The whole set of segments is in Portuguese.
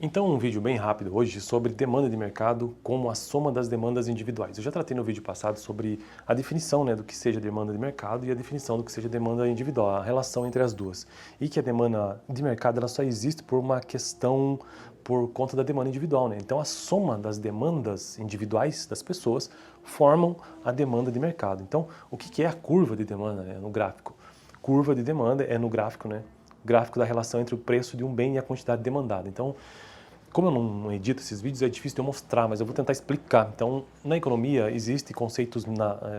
Então, um vídeo bem rápido hoje sobre demanda de mercado como a soma das demandas individuais. Eu já tratei no vídeo passado sobre a definição do que seja demanda de mercado e a definição do que seja demanda individual, a relação entre as duas. E que a demanda de mercado ela só existe por uma questão, por conta da demanda individual. Então, a soma das demandas individuais das pessoas formam a demanda de mercado. Então, o que é a curva de demanda no gráfico? Curva de demanda é no gráfico, gráfico da relação entre o preço de um bem e a quantidade demandada. Então, como eu não edito esses vídeos, é difícil de eu mostrar, mas eu vou tentar explicar. Então, na economia, existem conceitos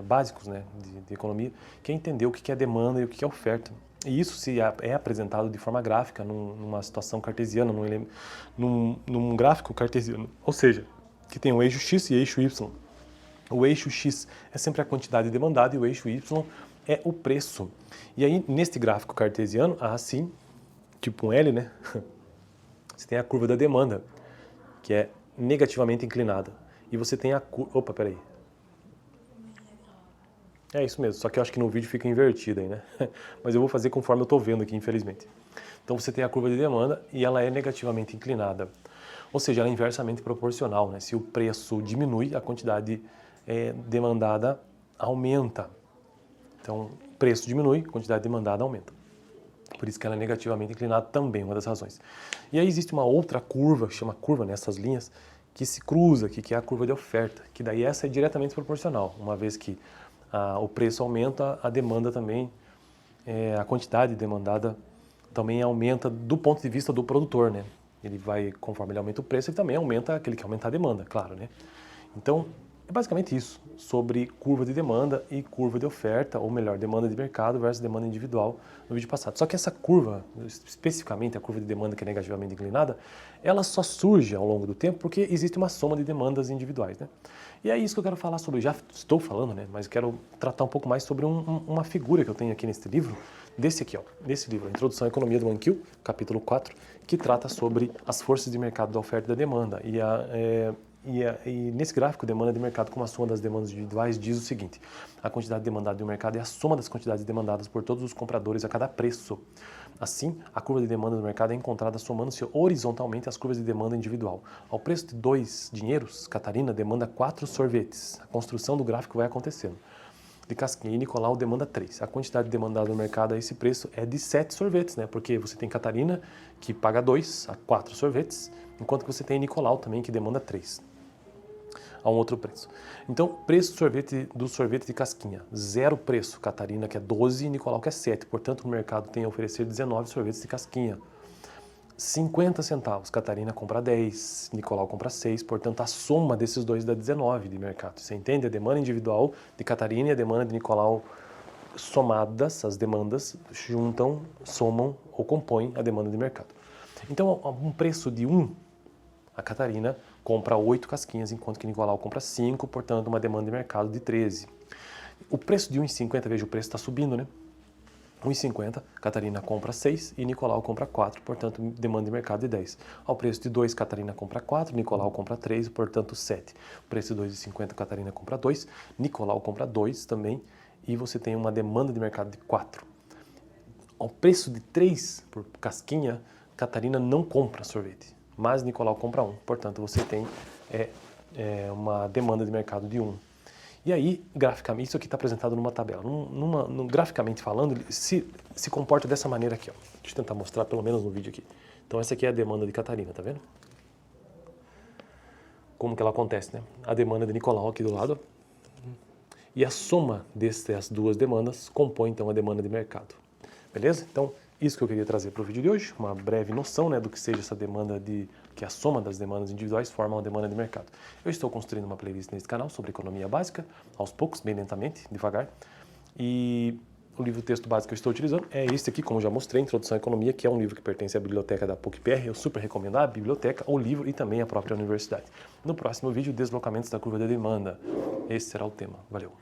básicos de economia, que é entender o que é demanda e o que é oferta. E isso é apresentado de forma gráfica, numa situação cartesiana, num gráfico cartesiano. Ou seja, que tem o eixo X e eixo Y. O eixo X é sempre a quantidade demandada e o eixo Y é o preço. E aí, neste gráfico cartesiano, assim, tipo um L, você tem a curva da demanda, que é negativamente inclinada. E você tem a curva... Opa, peraí. É isso mesmo, só que eu acho que no vídeo fica invertido aí, Mas eu vou fazer conforme eu estou vendo aqui, infelizmente. Então você tem a curva de demanda e ela é negativamente inclinada. Ou seja, ela é inversamente proporcional, Se o preço diminui, a quantidade demandada aumenta. Então, o preço diminui, a quantidade demandada aumenta. Por isso que ela é negativamente inclinada também, uma das razões. E aí existe uma outra curva, que chama curva nessas linhas, que se cruza aqui, que é a curva de oferta, que daí essa é diretamente proporcional. Uma vez que o preço aumenta, a demanda também, a quantidade demandada também aumenta do ponto de vista do produtor, Ele vai, conforme ele aumenta o preço, ele também aumenta aquele que aumenta a demanda, claro, Então, é basicamente isso, sobre curva de demanda e curva de oferta, ou melhor, demanda de mercado versus demanda individual no vídeo passado. Só que essa curva, especificamente a curva de demanda que é negativamente inclinada, ela só surge ao longo do tempo porque existe uma soma de demandas individuais, E é isso que eu quero falar sobre, já estou falando, mas quero tratar um pouco mais sobre uma figura que eu tenho aqui neste livro, desse livro, a Introdução à Economia do Mankiw, capítulo 4, que trata sobre as forças de mercado da oferta e da demanda. E nesse gráfico, demanda de mercado como a soma das demandas individuais diz o seguinte: a quantidade demandada do mercado é a soma das quantidades demandadas por todos os compradores a cada preço. Assim, a curva de demanda do mercado é encontrada somando-se horizontalmente às curvas de demanda individual. Ao preço de 2 dinheiros, Catarina demanda 4 sorvetes. A construção do gráfico vai acontecendo. De Casquinha e Nicolau demanda 3. A quantidade demandada no mercado a esse preço é de 7 sorvetes, Porque você tem Catarina que paga 2 a 4 sorvetes, enquanto que você tem Nicolau também que demanda 3. A um outro preço. Então, preço do sorvete de Casquinha, 0 preço, Catarina que é 12 e Nicolau que é 7. Portanto, o mercado tem a oferecer 19 sorvetes de Casquinha. 50 centavos, Catarina compra 10, Nicolau compra 6, portanto a soma desses dois dá 19 de mercado. Você entende? A demanda individual de Catarina e a demanda de Nicolau somadas, as demandas juntam, somam ou compõem a demanda de mercado. Então, um preço de 1, a Catarina compra 8 casquinhas, enquanto que Nicolau compra 5, portanto uma demanda de mercado de 13. O preço de 1,50, veja, o preço está subindo, 1,50, Catarina compra 6 e Nicolau compra 4, portanto demanda de mercado de 10. Ao preço de 2, Catarina compra 4, Nicolau compra 3, portanto 7. O preço de 2,50, Catarina compra 2, Nicolau compra 2 também, e você tem uma demanda de mercado de 4. Ao preço de 3 por casquinha, Catarina não compra sorvete, mas Nicolau compra 1, portanto você tem uma demanda de mercado de 1. E aí, graficamente, isso aqui está apresentado numa tabela. Graficamente falando, ele se comporta dessa maneira aqui. Deixa eu tentar mostrar pelo menos no vídeo aqui. Então essa aqui é a demanda de Catarina, tá vendo? Como que ela acontece, A demanda de Nicolau aqui do lado. E a soma dessas duas demandas compõe então a demanda de mercado. Beleza? Então, isso que eu queria trazer para o vídeo de hoje, uma breve noção do que seja essa demanda que a soma das demandas individuais forma uma demanda de mercado. Eu estou construindo uma playlist nesse canal sobre economia básica, aos poucos, bem lentamente, devagar. E o livro-texto básico que eu estou utilizando é este aqui, como já mostrei, Introdução à Economia, que é um livro que pertence à biblioteca da PUC-PR. Eu super recomendo a biblioteca, o livro e também a própria universidade. No próximo vídeo, deslocamentos da curva de demanda. Esse será o tema. Valeu!